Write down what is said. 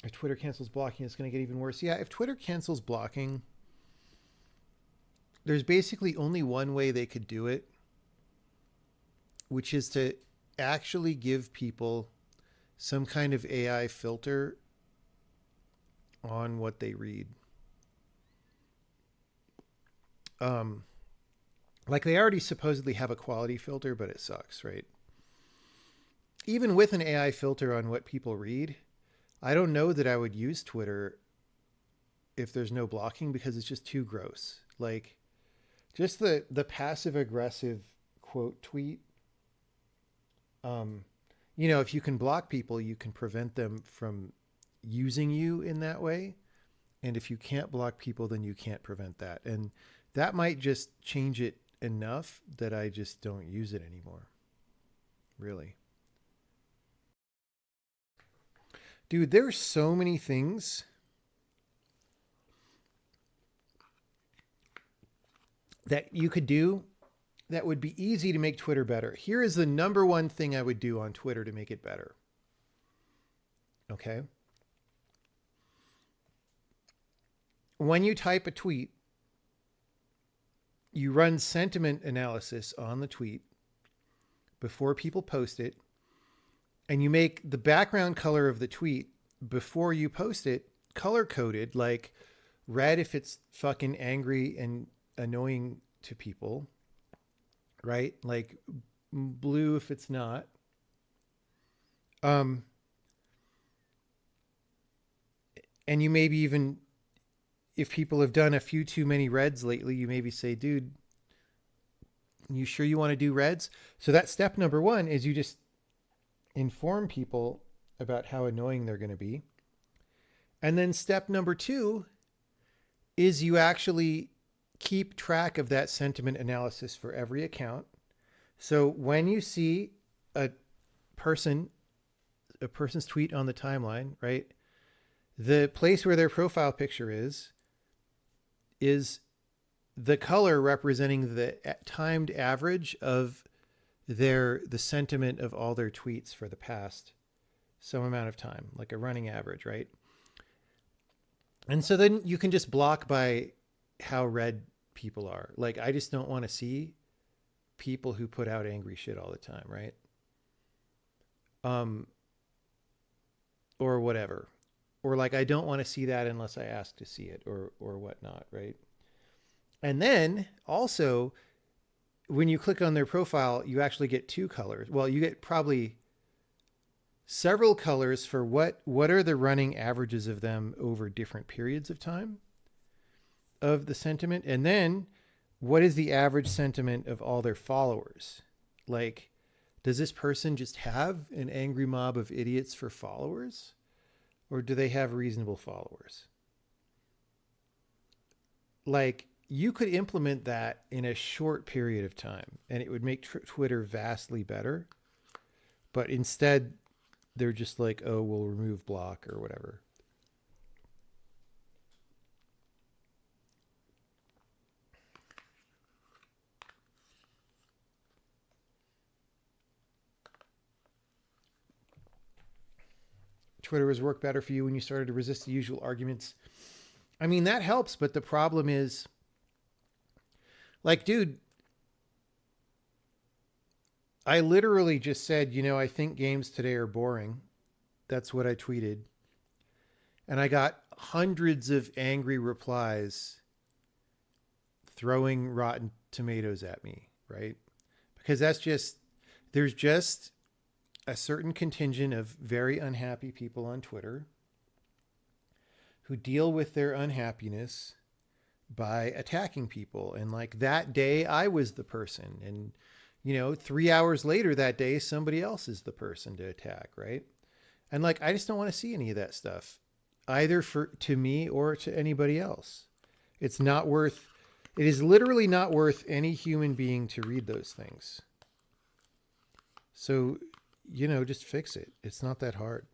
If Twitter cancels blocking, it's going to get even worse. Yeah, if Twitter cancels blocking, there's basically only one way they could do it, which is to actually give people some kind of AI filter on what they read. Um, like they already supposedly have a quality filter, but it sucks, right? Even with an AI filter on what people read, I don't know that I would use Twitter if there's no blocking because it's just too gross. Like just the passive aggressive quote tweet. Um, if you can block people, you can prevent them from using you in that way. And if you can't block people, then you can't prevent that. And that might just change it enough that I just don't use it anymore. Really. Dude, there's so many things that you could do that would be easy to make Twitter better. Here is the number one thing I would do on Twitter to make it better. Okay. When you type a tweet, you run sentiment analysis on the tweet before people post it, and you make the background color of the tweet before you post it color coded, like red if it's fucking angry and annoying to people, right? Like blue if it's not. Um, and you maybe even, if people have done a few too many reds lately, you maybe say, dude, you sure you want to do reds? So that's step number one is you just inform people about how annoying they're going to be. And then step number two is you actually keep track of that sentiment analysis for every account. So when you see a person's tweet on the timeline, right? The place where their profile picture is the color representing the timed average of the sentiment of all their tweets for the past some amount of time, like a running average, right? And so then you can just block by how red people are. Like, I just don't want to see people who put out angry shit all the time, right? Or whatever. Or like, I don't want to see that unless I ask to see it or whatnot, right? And then also, when you click on their profile, you actually get two colors. Well, you get probably several colors for what are the running averages of them over different periods of time of the sentiment. And then what is the average sentiment of all their followers? Like, does this person just have an angry mob of idiots for followers? Or do they have reasonable followers? Like, you could implement that in a short period of time and it would make Twitter vastly better. But instead, they're just like, oh, we'll remove block or whatever. Twitter has worked better for you when you started to resist the usual arguments. I mean, that helps, but the problem is, like, dude, I literally just said, I think games today are boring. That's what I tweeted. And I got hundreds of angry replies throwing rotten tomatoes at me, right? Because there's just a certain contingent of very unhappy people on Twitter who deal with their unhappiness by attacking people. And like that day, I was the person. And 3 hours later that day, somebody else is the person to attack, right? And like, I just don't want to see any of that stuff, either to me or to anybody else. It is literally not worth any human being to read those things. So, just fix it. It's not that hard.